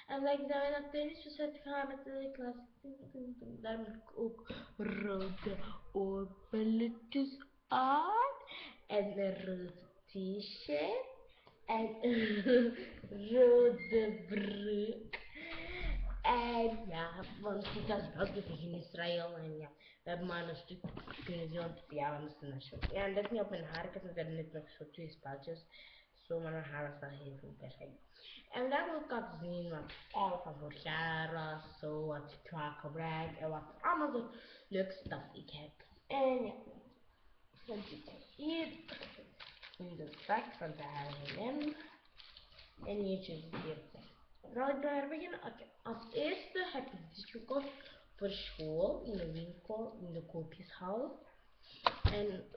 En like dat we naar tenniswedstrijd gaan met de klas. Daar moet ik ook rode oorbelletjes aan. En een rood t-shirt. En een rode broek. En ja, want ik was ook in Israël en ja, we hebben maar een stuk kunnen zien, want ja, we moesten naar school. Ja, en dat is niet op mijn haar, ik had er net nog zo 2 spaaltjes. Zo, maar mijn haar was wel heel veel perfect. En daar wil ik laten zien wat al van vorig jaar was, zo, wat ik ga gebruiken en wat allemaal zo leuke stuff ik heb. En ja, dan zit ik hier in de zak van de H&M. En hier zit hier. Zal ik daar beginnen? Oké. Als eerste heb ik dit gekocht voor school in de winkel, in de koopjeshal. En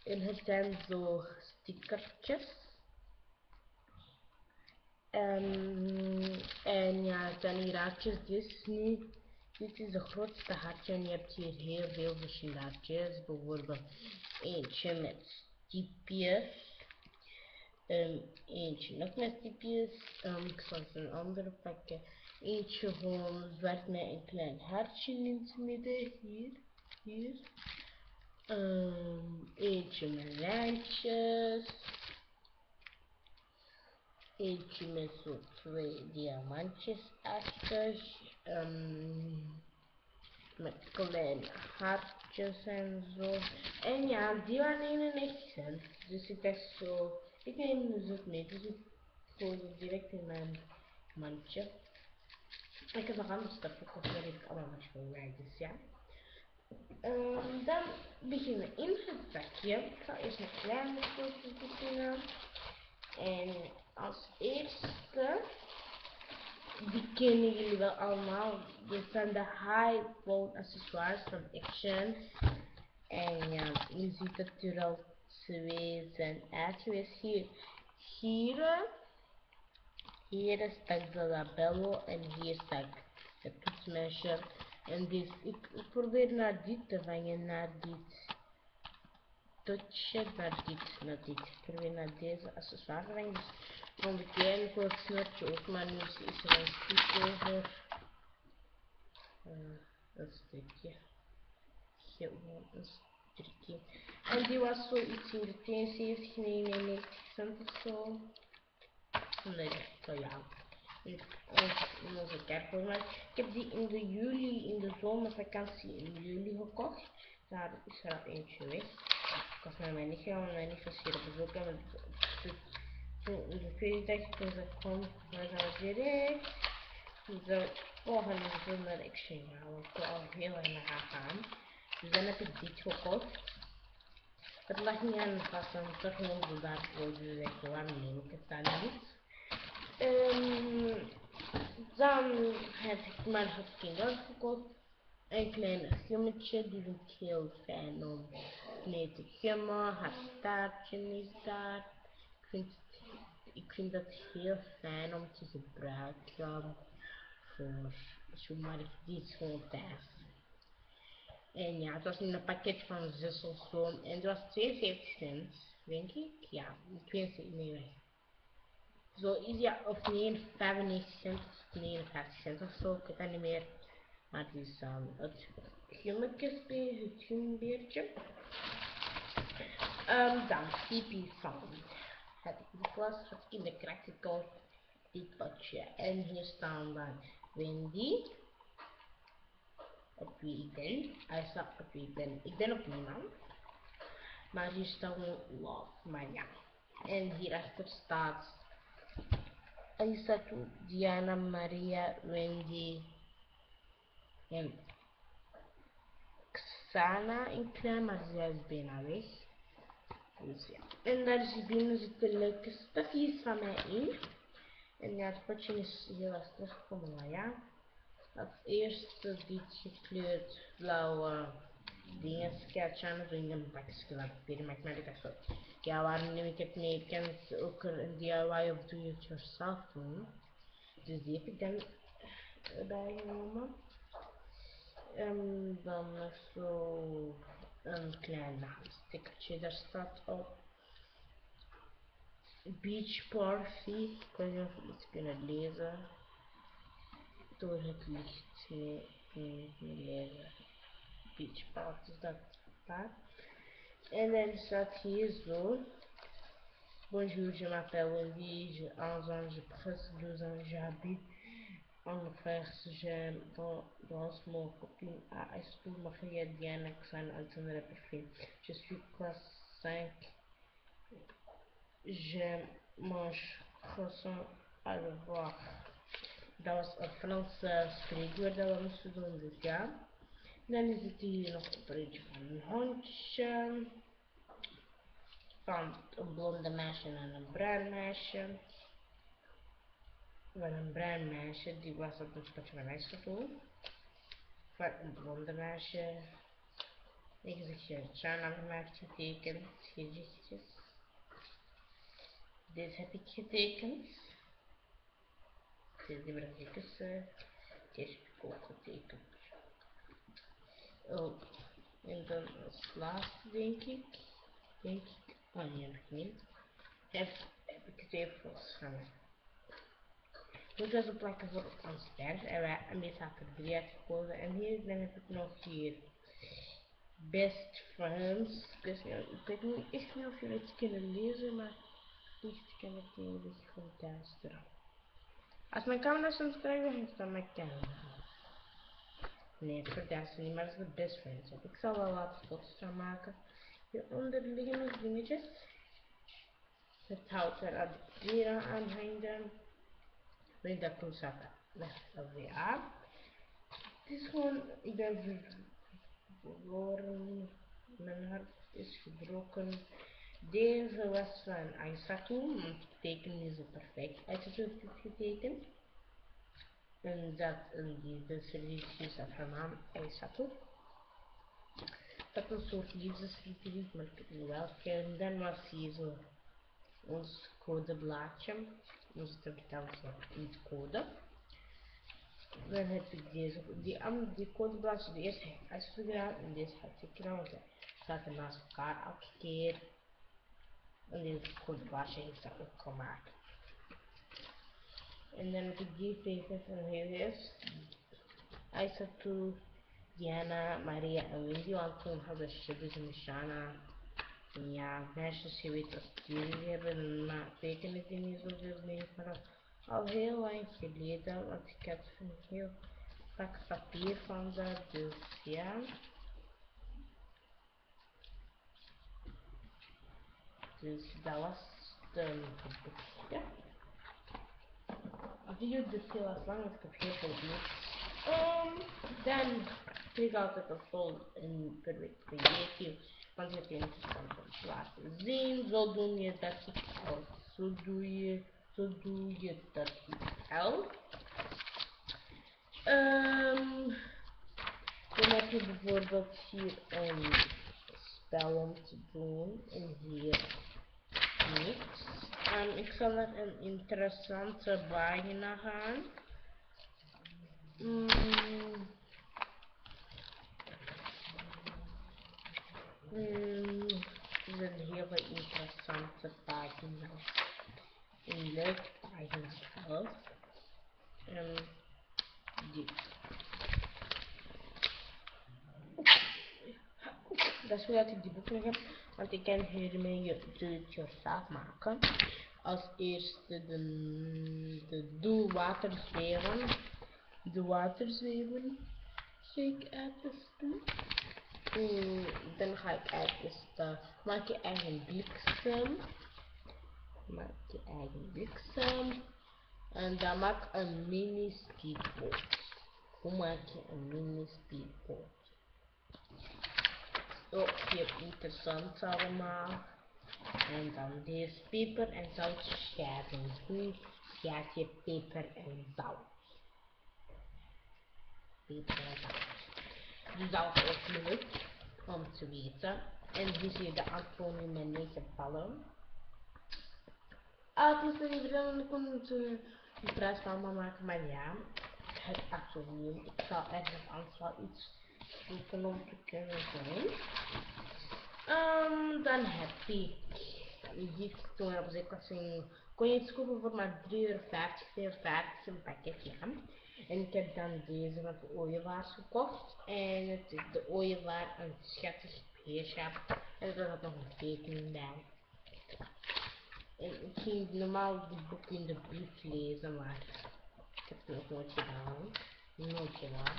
het zijn zo stickertjes. En ja, het zijn hier hartjes. Dit is de grootste hartje en je hebt hier heel veel verschillende hartjes. Bijvoorbeeld eentje met stipjes. Eentje nog met stipjes. Ik zal eens een andere pakken. Eentje gewoon zwart met een klein hartje in het midden. Hier. Eentje met lijntjes. Eentje met zo 2 diamantjes achter. Met kleine hartjes en zo. En ja, die waren 91 cent. Dus ik dacht zo, ik neem dus het mee. Dus ik gooi het direct in mijn mandje. Ik heb nog andere stuff gekocht, dat heb ik allemaal nog gebruikt, dus ja. Dan beginnen we in het zakje. Ik ga eerst een kleine foto's beginnen. En als eerste, die kennen jullie wel allemaal. Dit zijn de high phone accessoires van Action. En ja, je ziet dat er al 2 zijn uitgeweest. Hier staat de labello en hier staat het toetsmesje. En dus ik probeer naar dit te vangen, naar dit touchje, naar dit. Ik probeer naar deze accessoire te vangen. Dus rond de kleine voor het snortje ook, maar nu is er een stuk over. Een stukje. Gewoon een stukje. En die was zoiets in de 72, 99 cent of zo. Nee, zo ja. In onze kerk. Maar ik heb die in in de zomervakantie in juli gekocht. Daar is er al eentje weg. Ik was met mijn nichtje en mijn nicht was hier op bezoek. En toen de tweede dag toen ze kwam, waren we direct. De volgende zomer naar Action gaan. Want ik wil al heel lang naar haar gaan. Dus dan heb ik dit gekocht. Het lag niet aan vast, want toch gewoon zo daarvoor. Dus ik waarom neem ik het dan niet? Dan heb ik maar het kinderen gekocht. Een klein gummetje, die vind ik heel fijn om mee te gummen. Haar staartje is daar. Ik vind dat heel fijn om te gebruiken voor zomaar iets gewoon thuis. En ja, het was in een pakket van 6 of zo. En het was 72 cent, denk ik. Ja, 72, nee. Zo is ja, of 95 cent of 59 cent of zo, ik weet dat niet meer. Maar het is het gumbeertje. Dan Tipi van het was in de krak gekocht, dit potje. En hier staan dan Wendy, op wie ik ben. Hij staat op wie ik ben. Ik ben op niemand. Maar hier staat gewoon love, maar ja. En hierachter staat Aisatu, Diana, Maria, Wendy en Xana in klein, maar zij is bijna weg. Dus ja. En daar binnen zitten leuke stufjes van mij in. En ja, het potje is heel lastig teruggekomen, maar ja. Als eerste dit gekleurd blauwe dingetjes. Ja, China zo in een bakje laten papier maken, maar ik dacht zo, ja, waarom neem ik het mee? Ik kan het ook een DIY of do it yourself doen. Dus die heb ik dan erbij genomen. En dan nog zo een klein stickertje, daar staat op Beach Party. Ik weet niet of we iets kunnen lezen. Door het licht niet lezen. Beach Party staat daar. En dan staat hier zo. Bonjour, je m'appelle Wendy, j'ai 11 ans, j'ai presque 12 ans, j'habite en Grèce, j'aime dans mon copine à high school, Maria Diana, Xan, Alexandra Perfin. Je suis classe 5, j'aime mange croissant à revoir. Dat was een Franse spreekwoord dat we moesten doen dit jaar. Dan is het hier nog een berichtje van een hondje. Van een blonde meisje en een bruin meisje. Van een bruin meisje, die was op een spotje van ijs gevoel. Van een blonde meisje. Ik gezichtje China gemaakt, getekend, gezichtjes. Dit heb ik getekend. Dit is de bruine kussen. Deze heb ik ook getekend. Oh, en dan als laatste denk ik. Oh nee, nog niet. Heb ik twee foto's van mij. Dit was een plakje voor ons pers en wij zaten er 3 uitgekozen. En hier dan heb ik nog hier Best Friends. Dus ja, ik weet niet echt niet of jullie het kunnen lezen, maar licht kan het een beetje verduisteren. Als mijn camera soms krijgt, dan is dat mijn camera. Nee, het verduistert niet, maar dat is de Best Friends. Ik zal wel later foto's van maken. Hieronder liggen nog dingetjes. Het hout waar de dieren aan hangen. Weet dat toen zat dat weer aan. Het is gewoon, ik ben verloren, mijn hart is gebroken. Deze was van Aisatu, want het teken is zo perfect. Aisatu heeft het getekend. En dat deze liedje is van naam Aisatu. Dat is een soort liefdeslied, maar ik weet niet welke. En dan was hier zo ons codeblaadje. We zitten verteld in het code. Dan heb ik deze, die codeblaadje, de eerste heb ik uitgedaan en deze had ik gedaan, want ze zaten naast elkaar elke keer. En deze codeblaadje heeft dat ook gemaakt. En dan heb ik die tekens en hier is Aisatu, Diana, Maria en Wendy, want toen hadden Shibis en Shana. En ja, meisjes, je weet als jullie hebben, maar tekenen die niet zoveel mee vanaf al heel lang geleden, want ik heb een heel pak papier van dat, dus ja. Dus dat was de boekje. De video duurt heel erg lang, want ik heb heel veel niks. Dan krijg ik altijd een vol in per week creative, want je hebt interessant om te laten zien. Zo doe je dat ik ook. Zo doe je dat ik ook. Dan heb je bijvoorbeeld hier een spel om te doen en hier niks. Ik zal naar een interessante pagina gaan. Dit is een hele interessante pagina. Een leuke pagina zelf. Dit. Dat is hoe dat ik die boek nog heb, want ik kan hiermee je do-it-yourself maken. Als eerste de doe-waterzweven. De waterzweven ga ik uittesten. Dan ga ik uittesten. Maak je eigen bliksem. En dan maak een mini speedboot. Hoe maak je een mini speedboot? Ook heel interessant allemaal. En dan deze peper en zout scheiden. Hoe schaar je peper en zout? Peper en zout. Dus dat is ook leuk om te weten. En hier zie je de Antonie met 9 ballen. Ik moest even vertellen, ik kon de prijs van mama maken, maar ja, het Antonie. Ik zal eigenlijk anders wel iets zoeken om te kunnen doen. Dan heb ik die toen op zich was kon je iets kopen voor maar €3,50, €4,50 een pakketje. En ik heb dan deze met de ooievaars gekocht. En het is de ooievaar een schattig beestje. En er zat nog een tekening bij. En ik ging normaal die boek in de brief lezen, maar ik heb het nog nooit gedaan. Nooit gedaan.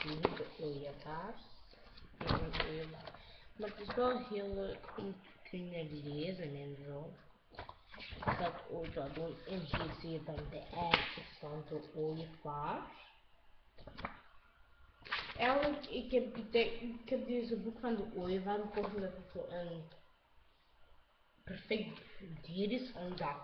Nu de ooievaars. Maar het is wel heel leuk om te kunnen lezen en zo. Ik zal het ooit wel doen. En hier zie je dan de eigen van de ooievaar. Eigenlijk, ik heb deze boek van de ooievaar gekocht omdat het zo een perfect dier is. Omdat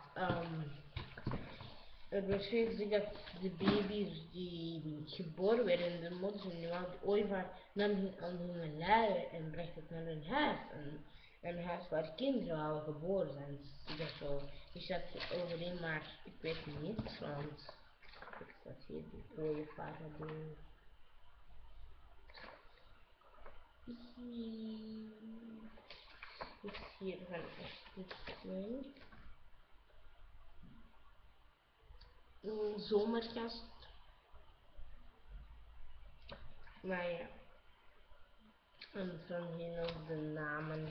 het beschrijft zich dat de baby's die geboren werden, de moeders en de ooievaar nam hen aan hun luier en bracht het naar hun huis. Een huis waar kinderen al geboren zijn. Dus dat zo. Ik zat overeen, maar ik weet niet, want ik zat hier de ooievaar doen. Is hier van echt een zomergast. Maar ja, en van hier nog de namen.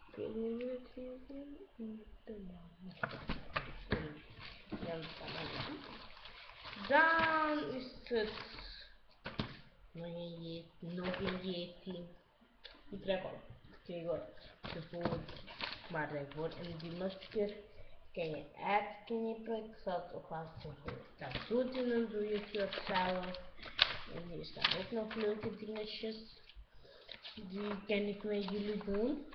Ik weet niet hoe het heet. De namen. Dan is het nog een yeti. Ik krijg al de voet, maar daarvoor en die masker kan je uitknippen. Ik zal het ook wel zeggen. Dat doet en dan doe je het zelf. En hier staan ook nog leuke dingetjes. Die kan ik met jullie doen.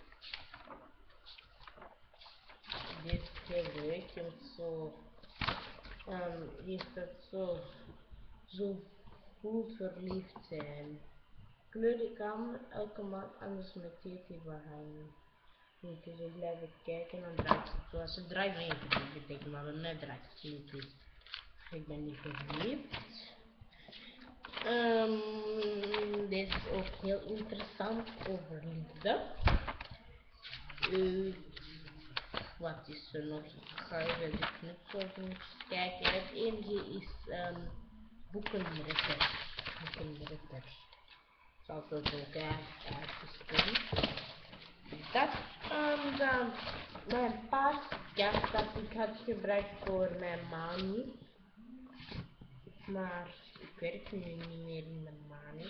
Dit is heel leuk. En zo. Hier staat zo goed verliefd zijn. Kleur de kamer elke maand anders met Yeti behangen. Moet je zo blijven kijken en dan draait ze zo. Als ze draait mee, dat betekent maar net draait ze niet. Ik ben niet verliefd. Dit is ook heel interessant over liefde. Wat is er nog? Ik ga even de knutsels kijken. Het enige is boekenritter. Boekenritter. Zal het ook uitgesteld. Dat dan mijn paasjas dat ik had gebruikt voor mijn mami. Maar ik werk nu niet meer in de mami.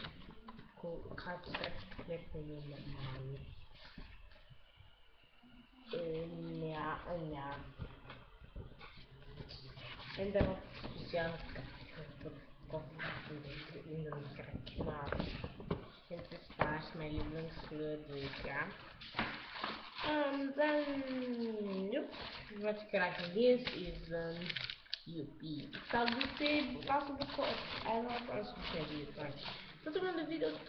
Ik ga straks werken in de mami. Ja. En dan nog speciaal voor koffie in de krak. Maar het is paars mijn lievelingskleur, dus ja. Dan, wat ik graag lees is Joepie. Ik zal dus de laatste boeken op eiland als ik heb hier. Tot de volgende video. Tot